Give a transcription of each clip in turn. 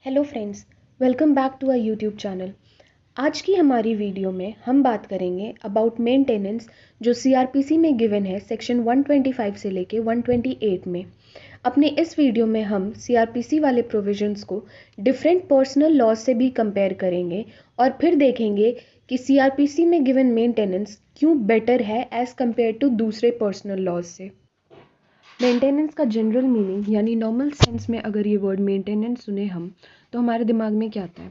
Hello friends, welcome back to our YouTube channel. आज की हमारी वीडियो में हम बात करेंगे अबाउट मेंटेनेंस जो सीआरपीसी में गिवन है सेक्शन 125 से लेके 128 में। अपने इस वीडियो में हम सीआरपीसी वाले प्रोविजंस को डिफरेंट पर्सनल लॉज से भी कंपेयर करेंगे और फिर देखेंगे कि सीआरपीसी में गिवन मेंटेनेंस क्यों बेटर है एज़ कम्पेयर टू दूसरे पर्सनल लॉज से। मेंटेनेंस का जनरल मीनिंग यानी नॉर्मल सेंस में अगर ये वर्ड मेंटेनेंस सुने हम तो हमारे दिमाग में क्या आता है?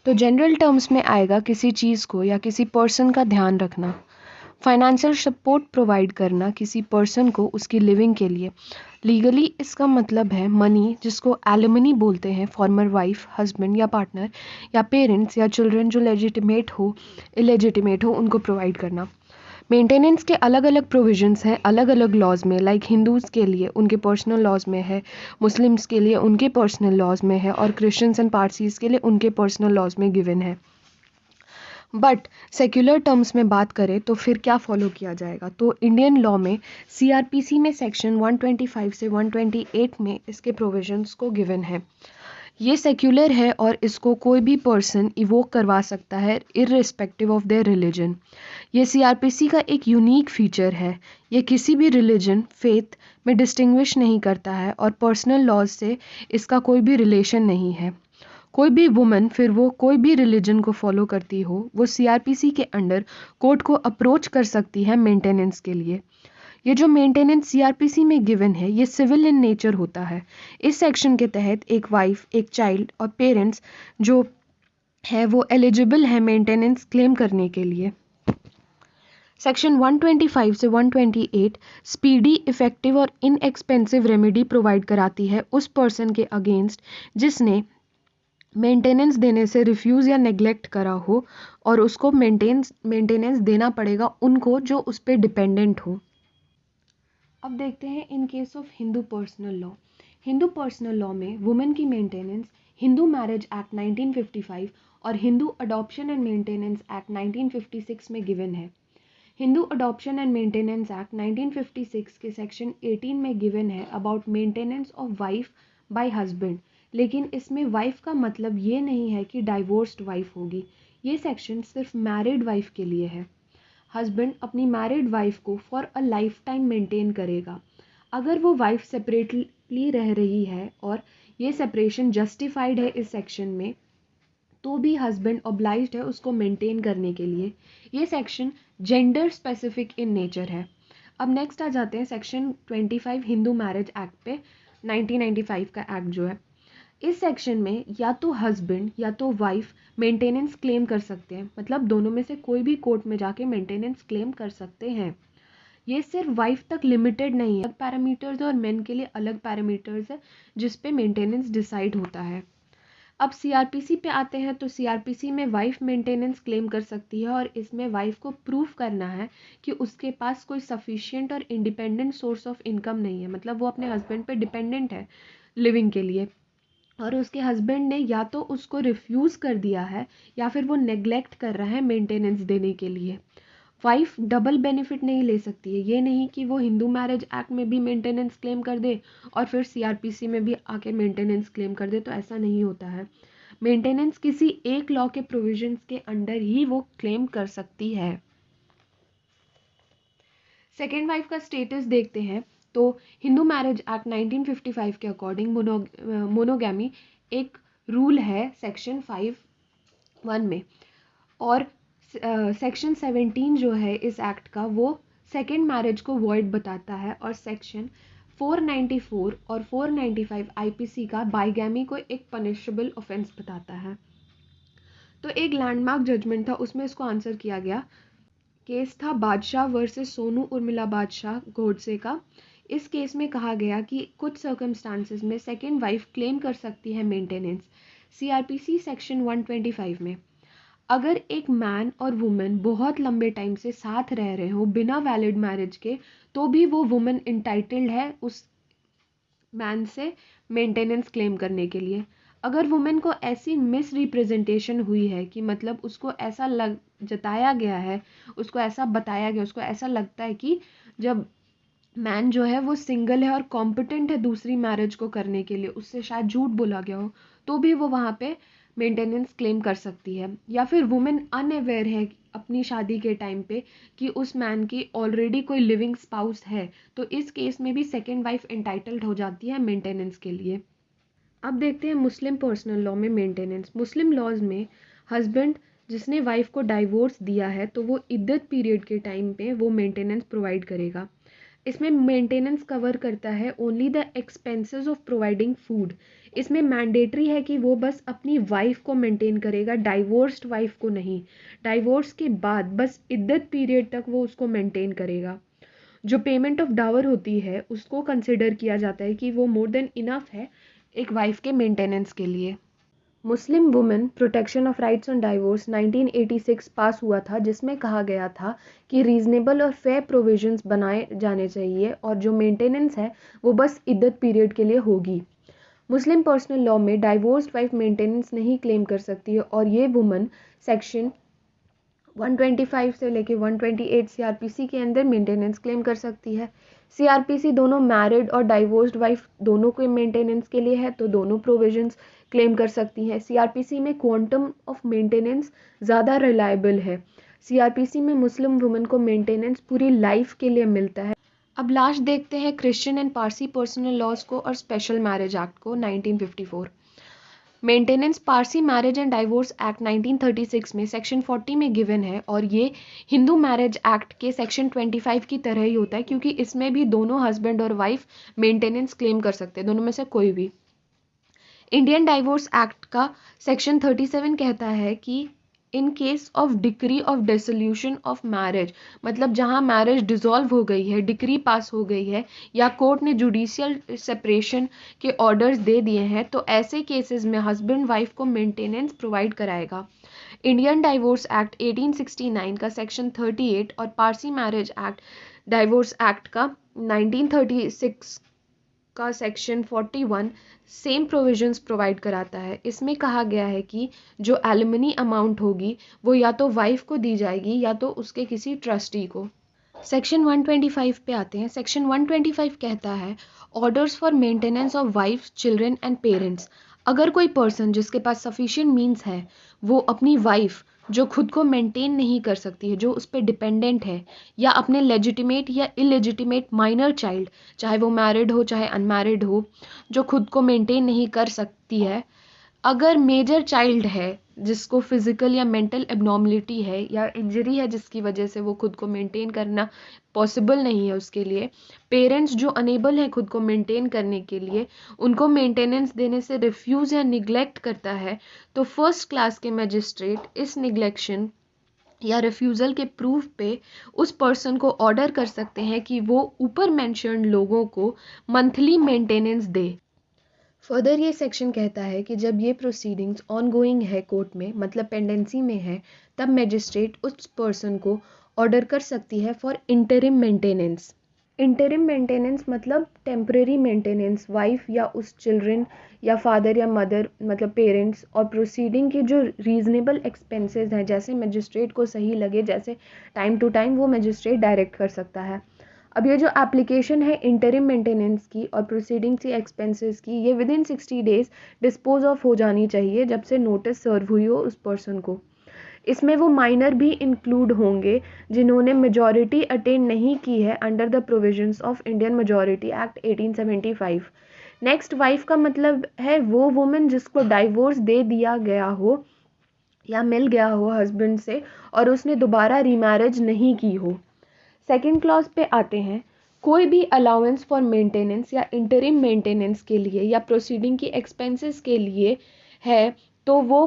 तो जनरल टर्म्स में आएगा किसी चीज़ को या किसी पर्सन का ध्यान रखना, फाइनेंशियल सपोर्ट प्रोवाइड करना किसी पर्सन को उसकी लिविंग के लिए। लीगली इसका मतलब है मनी, जिसको एलिमनी बोलते हैं, फॉर्मर वाइफ, हस्बैंड या पार्टनर या पेरेंट्स या चिल्ड्रन जो लेजिटिमेट हो इलेजिटिमेट हो उनको प्रोवाइड करना। मेंटेनेंस के अलग अलग प्रोविजंस हैं अलग अलग लॉज में, लाइक हिंदूज़ के लिए उनके पर्सनल लॉज में है, मुस्लिम्स के लिए उनके पर्सनल लॉज में है और क्रिश्चियंस एंड पारसीज के लिए उनके पर्सनल लॉज में गिवन है। बट सेक्युलर टर्म्स में बात करें तो फिर क्या फॉलो किया जाएगा? तो इंडियन लॉ में सीआरपीसी में सेक्शन 125 से 128 में इसके प्रोविजंस को गिवन है। ये सेक्युलर है और इसको कोई भी पर्सन इवोक करवा सकता है इररिस्पेक्टिव ऑफ देयर रिलीजन। ये सीआरपीसी का एक यूनिक फीचर है। ये किसी भी रिलीजन, फेथ में डिस्टिंग्विश नहीं करता है और पर्सनल लॉज से इसका कोई भी रिलेशन नहीं है। कोई भी वुमन, फिर वो कोई भी रिलीजन को फॉलो करती हो, वो सीआरपीसी के अंडर कोर्ट को अप्रोच कर सकती है मेंटेनेंस के लिए। ये जो मेंटेनेंस सीआरपीसी में गिवन है ये सिविल इन नेचर होता है। इस सेक्शन के तहत एक वाइफ, एक चाइल्ड और पेरेंट्स जो है वो एलिजिबल है मेंटेनेंस क्लेम करने के लिए। सेक्शन 125 से 128 स्पीडी, इफेक्टिव और इनएक्सपेंसिव रेमेडी प्रोवाइड कराती है उस पर्सन के अगेंस्ट जिसने मेंटेनेंस देने से रिफ्यूज़ या नेग्लेक्ट करा हो, और उसको मेंटेनेंस देना पड़ेगा उनको जो उस पर डिपेंडेंट हो। अब देखते हैं in case of Hindu personal law. Hindu personal law में वुमेन की मेंटेनेंस हिंदू मैरिज एक्ट 1955 और Hindu adoption and maintenance act 1956 में गिवन है। Hindu adoption and maintenance act 1956 के सेक्शन 18 में गिवन है about maintenance of wife bye husband, लेकिन इसमें वाइफ का मतलब ये नहीं है कि डाइवोर्स्ड वाइफ होगी। ये सेक्शन सिर्फ मैरिड वाइफ के लिए है। हस्बैंड अपनी मैरिड वाइफ को for a life time maintain करेगा। अगर वो वाइफ सेपरेटली रह रही है और ये सेपरेशन जस्टिफाइड है इस सेक्शन में, तो भी हस्बैंड ऑब्लाइज्ड है उसको मेंटेन करने के लिए। ये section gender specific in nature है। अब नेक्स्ट आ जाते हैं सेक्शन 25 हिंदू मैरिज एक्ट पे, 1995 का एक्ट जो है। इस सेक्शन में या तो हस्बैंड या तो वाइफ मेंटेनेंस क्लेम कर सकते हैं, मतलब दोनों में से कोई भी कोर्ट में जाके मेंटेनेंस क्लेम कर सकते हैं। ये सिर्फ वाइफ तक लिमिटेड नहीं है, अलग पैरामीटर्स और मेन के लिए अलग पैरामीटर्स है जिस पे मेंटेनेंस डिसाइड होता है। अब सीआरपीसी पे आते हैं तो सीआरपीसी में वाइफ मेंटेनेंस क्लेम कर सकती है और इसमें वाइफ को प्रूफ करना है कि उसके पास कोई सफिशिएंट और इंडिपेंडेंट सोर्स ऑफ इनकम नहीं है, मतलब वो अपने हस्बैंड पे डिपेंडेंट है लिविंग के लिए, और उसके हस्बैंड ने या तो उसको रिफ्यूज़ कर दिया है या फिर वो नेग्लेक्ट कर रहा है मेंटेनेंस देने के लिए। वाइफ डबल बेनिफिट नहीं ले सकती है। ये नहीं कि वो हिंदू मैरिज एक्ट में भी मेंटेनेंस क्लेम कर दे और फिर सीआरपीसी में भी आके मेंटेनेंस क्लेम कर दे, तो ऐसा नहीं होता है। मेंटेनेंस किसी एक लॉ के प्रोविजंस के अंडर ही वो क्लेम कर सकती है। सेकेंड वाइफ का स्टेटस देखते हैं तो हिंदू मैरिज एक्ट 1955 के अकॉर्डिंग मोनोगैमी एक रूल है सेक्शन 5(1) में, और सेक्शन 17 जो है इस एक्ट का वो सेकेंड मैरिज को वॉइड बताता है, और सेक्शन 494 और 495 आईपीसी का बाइगैमी को एक पनिशेबल ऑफेंस बताता है। तो एक लैंडमार्क जजमेंट था, उसमें इसको आंसर किया गया। केस था बादशाह वर्सेस सोनू उर्मिला बादशाह गोडसे का। इस केस में कहा गया कि कुछ सर्कमस्टांसेस में सेकेंड वाइफ क्लेम कर सकती है मेंटेनेंस। सीआरपीसी सेक्शन 125 में अगर एक मैन और वुमेन बहुत लंबे टाइम से साथ रह रहे हो बिना वैलिड मैरिज के, तो भी वो वुमेन इंटाइटल्ड है उस मैन से मेंटेनेंस क्लेम करने के लिए। अगर वुमेन को ऐसी मिस रिप्रेजेंटेशन हुई है कि मतलब उसको ऐसा जताया गया है, उसको ऐसा बताया गया, उसको ऐसा लगता है कि जब मैन जो है वो सिंगल है और कॉम्पिटेंट है दूसरी मैरिज को करने के लिए, उससे शायद झूठ बोला गया हो, तो भी वो वहाँ पे मेंटेनेंस क्लेम कर सकती है। या फिर वुमेन अनअवेयर है अपनी शादी के टाइम पे कि उस मैन की ऑलरेडी कोई लिविंग स्पाउस है, तो इस केस में भी सेकेंड वाइफ एंटाइटल्ड हो जाती है मेंटेनेंस के लिए। अब देखते हैं मुस्लिम पर्सनल लॉ में मेंटेनेंस। मुस्लिम लॉज में हस्बैंड जिसने वाइफ को डाइवोर्स दिया है तो वो इद्दत पीरियड के टाइम पे वो मेंटेनेंस प्रोवाइड करेगा। इसमें मेंटेनेंस कवर करता है only the expenses of providing food. इसमें मैंडेटरी है कि वो बस अपनी वाइफ को मेंटेन करेगा, डाइवोर्स्ड वाइफ को नहीं। डाइवोर्स के बाद बस इद्दत पीरियड तक वो उसको मेंटेन करेगा। जो पेमेंट ऑफ डावर होती है उसको कंसिडर किया जाता है कि वो मोर देन इनफ है एक वाइफ के मेंटेनेंस के लिए। Muslim women protection of rights on divorce 1986 पास हुआ था, जिसमें कहा गया था कि रीजनेबल और फेयर प्रोविजंस बनाए जाने चाहिए और जो मेंटेनेंस है वो बस इद्दत पीरियड के लिए होगी। मुस्लिम पर्सनल लॉ में डाइवोर्स्ड वाइफ मेंटेनेंस नहीं क्लेम कर सकती है और ये वुमन सेक्शन 125 से लेके 128 सीआरपीसी के अंदर मेंटेनेंस क्लेम कर सकती है। सीआरपीसी दोनों मैरिड और डाइवोर्स्ड वाइफ दोनों के मेंटेनेंस के लिए है, तो दोनों प्रोविजंस क्लेम कर सकती हैं। सीआरपीसी में क्वांटम ऑफ मेंटेनेंस ज़्यादा रिलायबल है। सीआरपीसी में मुस्लिम वुमेन को मेंटेनेंस पूरी लाइफ के लिए मिलता है। अब लास्ट देखते हैं Christian and Parsi personal laws को और स्पेशल मैरिज एक्ट को 1954। Maintenance Parsi marriage and divorce act 1936 में सेक्शन 40 में गिवन है और ये हिंदू मैरिज एक्ट के सेक्शन 25 की तरह ही होता है, क्योंकि इसमें भी दोनों हस्बैंड और वाइफ मेंटेनेंस क्लेम कर सकते हैं, दोनों में से कोई भी। इंडियन डाइवोर्स एक्ट का सेक्शन 37 कहता है कि in case of decree of dissolution of marriage, मतलब जहां मैरिज डिसॉल्व हो गई है, डिक्री पास हो गई है या कोर्ट ने जुडिशियल सेपरेशन के ऑर्डर्स दे दिए हैं, तो ऐसे केसेस में हस्बैंड वाइफ को मेंटेनेंस प्रोवाइड कराएगा। इंडियन डाइवोर्स एक्ट 1869 का सेक्शन 38 और Parsi marriage act divorce act का 1936 का सेक्शन 41 सेम प्रोविजंस प्रोवाइड कराता है। इसमें कहा गया है कि जो एलिमनी अमाउंट होगी वो या तो वाइफ को दी जाएगी या तो उसके किसी ट्रस्टी को। सेक्शन 125 पे आते हैं। सेक्शन 125 कहता है orders for maintenance of wife, children and parents. अगर कोई पर्सन जिसके पास सफिशिएंट मींस है वो अपनी वाइफ जो खुद को मेंटेन नहीं कर सकती है, जो उस पर डिपेंडेंट है, या अपने लेजिटिमेट या इलेजिटिमेट माइनर चाइल्ड, चाहे वो मैरिड हो चाहे अनमैरिड हो, जो खुद को मेंटेन नहीं कर सकती है, अगर मेजर चाइल्ड है जिसको फिजिकल या मेंटल एबनॉर्मलिटी है या इंजरी है जिसकी वजह से वो खुद को मेंटेन करना पॉसिबल नहीं है उसके लिए, पेरेंट्स जो अनेबल हैं खुद को मेंटेन करने के लिए, उनको मेंटेनेंस देने से रिफ्यूज़ या निगलेक्ट करता है, तो फर्स्ट क्लास के मजिस्ट्रेट इस निगलेक्शन या रिफ्यूज़ल के प्रूफ पे उस पर्सन को ऑर्डर कर सकते हैं कि वो ऊपर मेंशन्ड लोगों को मंथली मेंटेनेंस दे। फर्दर ये सेक्शन कहता है कि जब ये प्रोसीडिंग्स ऑनगोइंग है कोर्ट में, मतलब पेंडेंसी में है, तब मजिस्ट्रेट उस पर्सन को ऑर्डर कर सकती है for interim maintenance. Interim maintenance मतलब टेम्परेरी मेंटेनेंस वाइफ या उस चिल्ड्रन या फादर या मदर मतलब पेरेंट्स और प्रोसीडिंग के जो रीजनेबल एक्सपेंसेस हैं, जैसे मजिस्ट्रेट को सही लगे, जैसे टाइम टू टाइम वो मजिस्ट्रेट डायरेक्ट कर सकता है। अब ये जो एप्लीकेशन है इंटरिम मेंटेनेंस की और प्रोसीडिंग्स की एक्सपेंसेस की, ये with in 60 days dispose of हो जानी चाहिए जब से नोटिस सर्व हुई हो उस पर्सन को। इसमें वो माइनर भी इंक्लूड होंगे जिन्होंने मेजॉरिटी अटेन नहीं की है under the provisions of Indian majority act 1875। Next, wife का मतलब है वो वुमेन जिसको डाइवोर्स दे दिया गया हो या मिल गया हो हस्बैंड से और उसने दोबारा रीमैरिज नहीं की हो। सेकेंड क्लॉज पे आते हैं। कोई भी अलाउंस फॉर मेंटेनेंस या इंटरिम मेंटेनेंस के लिए या प्रोसीडिंग की एक्सपेंसेस के लिए है तो वो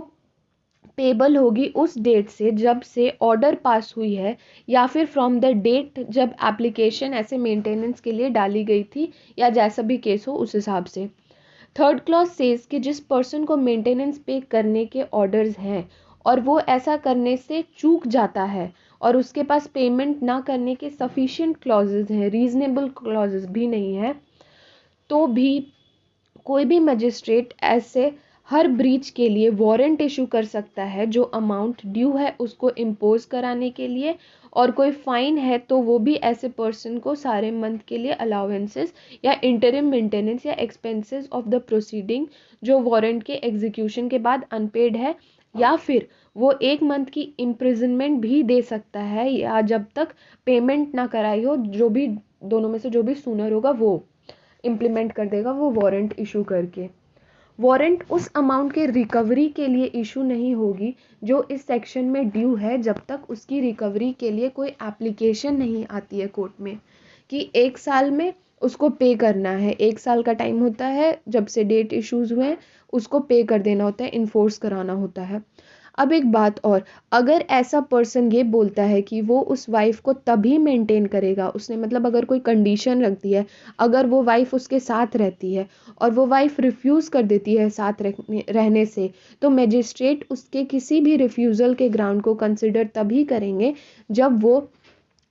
पेबल होगी उस डेट से जब से ऑर्डर पास हुई है या फिर फ्रॉम द डेट जब एप्लीकेशन ऐसे मेंटेनेंस के लिए डाली गई थी, या जैसा भी केस हो उस हिसाब से। थर्ड क्लॉज सेज कि जिस पर्सन को मेंटेनेंस पे करने के ऑर्डर्स हैं और वो ऐसा करने से चूक जाता है और उसके पास पेमेंट ना करने के सफिशिएंट क्लॉजेज हैं, रीजनेबल क्लॉजेज भी नहीं है, तो भी कोई भी मजिस्ट्रेट ऐसे हर ब्रीच के लिए वारंट इशू कर सकता है जो अमाउंट ड्यू है उसको इम्पोज कराने के लिए और कोई फाइन है तो वो भी ऐसे पर्सन को सारे मंथ के लिए अलाउंसेस या इंटरिम मेंटेनेंस या एक्सपेंसेस ऑफ द प्रोसीडिंग जो वारंट के एग्जीक्यूशन के बाद अनपेड है, या फिर वो 1 मंथ की इम्प्रिजनमेंट भी दे सकता है, या जब तक पेमेंट ना कराई हो, जो भी दोनों में से जो भी सूनर होगा वो इम्प्लीमेंट कर देगा वो वारंट इशू करके। वारंट उस अमाउंट के रिकवरी के लिए इशू नहीं होगी जो इस सेक्शन में ड्यू है, जब तक उसकी रिकवरी के लिए कोई एप्लीकेशन नहीं आती है कोर्ट में कि 1 साल में उसको पे करना है। 1 साल का टाइम होता है जब से डेट इश्यूज हुए हैं, उसको पे कर देना होता है, इन्फोर्स कराना होता है। अब एक बात और, अगर ऐसा पर्सन ये बोलता है कि वो उस वाइफ को तभी मेंटेन करेगा, उसने मतलब अगर कोई कंडीशन रख दी है, अगर वो वाइफ उसके साथ रहती है और वो वाइफ रिफ्यूज़ कर देती है साथ रहने से, तो मजिस्ट्रेट उसके किसी भी रिफ्यूज़ल के ग्राउंड को कंसिडर तभी करेंगे जब वो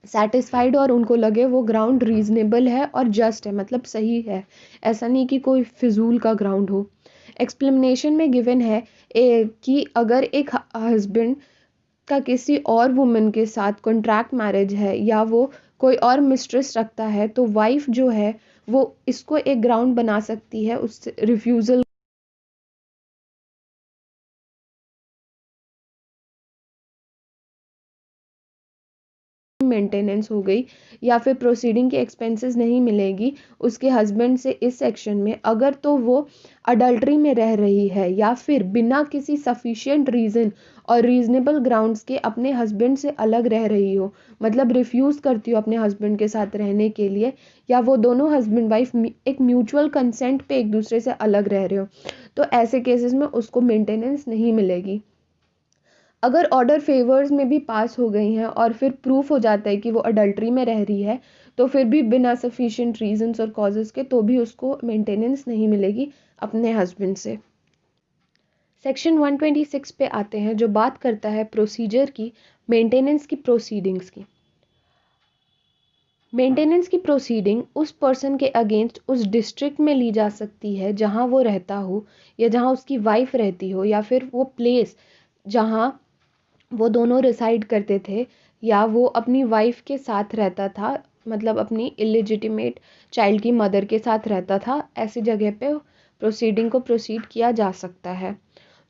सेटिस्फाइड और उनको लगे वो ग्राउंड रीजनेबल है और जस्ट है, मतलब सही है, ऐसा नहीं कि कोई फिजूल का ग्राउंड हो। एक्सप्लेनेशन में गिवन है कि अगर एक हस्बैंड का किसी और वुमन के साथ कॉन्ट्रैक्ट मैरिज है या वो कोई और मिस्ट्रेस रखता है, तो वाइफ जो है वो इसको एक ग्राउंड बना सकती है उस रिफ्यूज़ल मेंटेनेंस हो गई या फिर प्रोसीडिंग के एक्सपेंसेस नहीं मिलेगी उसके हस्बैंड से इस सेक्शन में, अगर तो वो अडल्ट्री में रह रही है या फिर बिना किसी सफिशिएंट रीज़न और रीजनेबल ग्राउंड्स के अपने हस्बैंड से अलग रह रही हो, मतलब रिफ्यूज़ करती हो अपने हस्बैंड के साथ रहने के लिए, या वो दोनों हस्बैंड वाइफ एक म्यूचुअल कंसेंट पे एक दूसरे से अलग रह रहे हो, तो ऐसे केसेस में उसको मेंटेनेंस नहीं मिलेगी। अगर ऑर्डर फेवर्स में भी पास हो गई हैं और फिर प्रूफ हो जाता है कि वो अडल्ट्री में रह रही है, तो फिर भी बिना सफिशिएंट रीजंस और कॉजेस के तो भी उसको मेंटेनेंस नहीं मिलेगी अपने हस्बैंड से। सेक्शन 126 पे आते हैं जो बात करता है प्रोसीजर की, मेंटेनेंस की प्रोसीडिंग्स की। मेंटेनेंस की प्रोसीडिंग उस पर्सन के अगेंस्ट उस डिस्ट्रिक्ट में ली जा सकती है जहां वो रहता हो या जहां उसकी वाइफ रहती हो, या फिर वो प्लेस जहां वो दोनों रिसाइड करते थे या वो अपनी वाइफ के साथ रहता था, मतलब अपनी इलिजिटिमेट चाइल्ड की मदर के साथ रहता था, ऐसी जगह पे प्रोसीडिंग को प्रोसीड किया जा सकता है।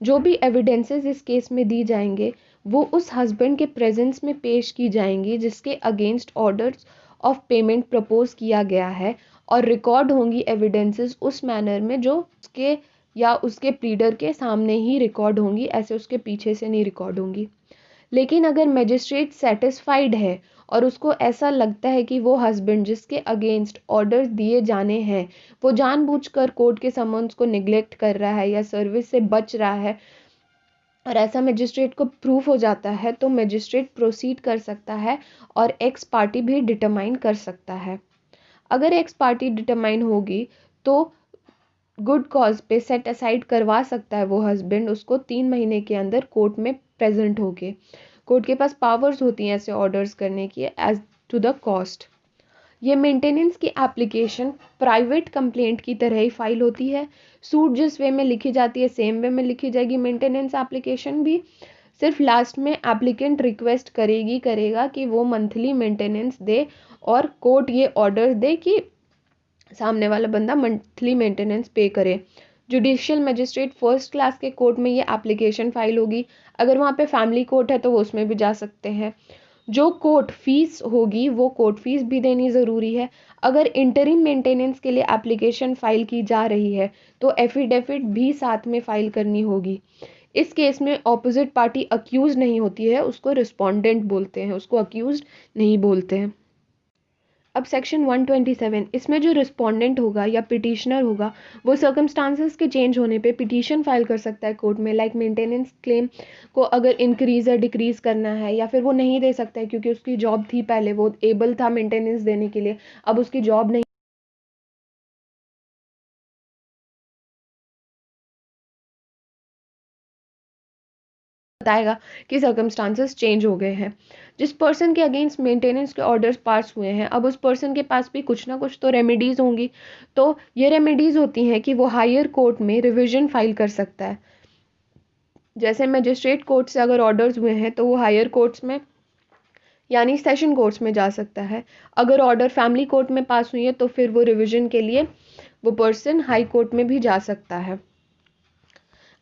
जो भी एविडेंसेस इस केस में दी जाएंगे वो उस हस्बैंड के प्रेजेंस में पेश की जाएंगी जिसके against orders of payment propose किया गया है, और रिकॉर्ड होंगी एविडेंसेस उस मैनर में जो उसके या उसके प्लीडर के सामने ही रिकॉर्ड होंगी, ऐसे उसके पीछे से नहीं रिकॉर्ड होंगी। लेकिन अगर मजिस्ट्रेट सेटिस्फाइड है और उसको ऐसा लगता है कि वो हस्बैंड जिसके अगेंस्ट ऑर्डर दिए जाने हैं वो जानबूझकर कोर्ट के समन्स को निगलेक्ट कर रहा है या सर्विस से बच रहा है, और ऐसा मजिस्ट्रेट को प्रूफ हो जाता है, तो मजिस्ट्रेट प्रोसीड कर सकता है और एक्स पार्टी भी डिटरमाइन कर सकता है। अगर एक्स पार्टी डिटरमाइन होगी तो गुड कॉज पे सेट असाइड करवा सकता है वो हस्बैंड उसको 3 महीने के अंदर कोर्ट में प्रेजेंट होके। कोर्ट के पास पावर्स होती हैं ऐसे ऑर्डर्स करने की एज टू द कॉस्ट। ये मेंटेनेंस की एप्लीकेशन प्राइवेट कंप्लेंट की तरह ही फाइल होती है। सूट जिस वे में लिखी जाती है सेम वे में लिखी जाएगी मेंटेनेंस एप्लीकेशन भी। सिर्फ लास्ट में एप्लीकेंट रिक्वेस्ट करेगा कि वो मंथली मेंटेनेंस दे और कोर्ट ये ऑर्डर दे कि सामने वाला बंदा मंथली मेंटेनेंस पे करे। जुडिशियल मजिस्ट्रेट फर्स्ट क्लास के कोर्ट में ये एप्लीकेशन फाइल होगी। अगर वहाँ पे फैमिली कोर्ट है तो वो उसमें भी जा सकते हैं। जो कोर्ट फीस होगी वो कोर्ट फीस भी देनी ज़रूरी है। अगर इंटरिम मेंटेनेंस के लिए एप्लीकेशन फाइल की जा रही है तो एफिडेविट भी साथ में फाइल करनी होगी। इस केस में ऑपोजिट पार्टी अक्यूज नहीं होती है, उसको रिस्पोंडेंट बोलते हैं, उसको अक्यूज नहीं बोलते हैं। अब सेक्शन 127, इसमें जो रिस्पोंडेंट होगा या पिटिशनर होगा वो सर्कमस्टांसेस के चेंज होने पे पिटीशन फाइल कर सकता है कोर्ट में, लाइक मेंटेनेंस क्लेम को अगर इंक्रीज या डिक्रीज करना है, या फिर वो नहीं दे सकता है क्योंकि उसकी जॉब थी, पहले वो एबल था मेंटेनेंस देने के लिए, अब उसकी जॉब नहीं बताएगा कि सर्कमस्टांसेस चेंज हो गए हैं। जिस पर्सन के अगेंस्ट मेंटेनेंस के ऑर्डर्स पास हुए हैं अब उस पर्सन के पास भी कुछ ना कुछ तो रेमेडीज होंगी। तो ये रेमेडीज होती हैं कि वो हायर कोर्ट में रिविजन फाइल कर सकता है। जैसे मजिस्ट्रेट कोर्ट से अगर ऑर्डर्स हुए हैं तो वो हायर कोर्ट्स में यानी सेशन कोर्ट्स में जा सकता है। अगर ऑर्डर फैमिली कोर्ट में पास हुई है तो फिर वो रिवीजन के लिए वो पर्सन हाई कोर्ट में भी जा सकता है।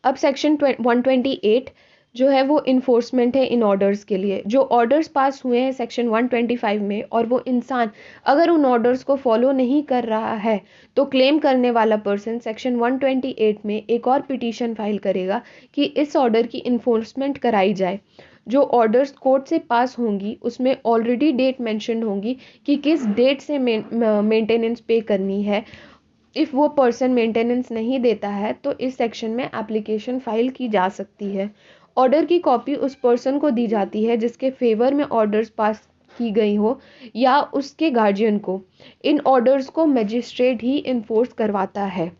अब सेक्शन 128 जो है वो इन्फोर्समेंट है इन ऑर्डर्स के लिए। जो ऑर्डर्स पास हुए हैं सेक्शन 125 में और वो इंसान अगर उन ऑर्डर्स को फॉलो नहीं कर रहा है तो क्लेम करने वाला पर्सन सेक्शन 128 में एक और पिटीशन फाइल करेगा कि इस ऑर्डर की इन्फोर्समेंट कराई जाए। जो ऑर्डर्स कोर्ट से पास होंगी उसमें ऑलरेडी डेट मेंशन होंगी कि किस डेट से मेंटेनेंस पे करनी है। इफ़ वो पर्सन मेंटेनेंस नहीं देता है तो इस सेक्शन में एप्लीकेशन फाइल की जा सकती है। ऑर्डर की कॉपी उस पर्सन को दी जाती है जिसके फेवर में ऑर्डर्स पास की गई हो या उसके गार्जियन को। इन ऑर्डर्स को मजिस्ट्रेट ही इन्फोर्स करवाता है।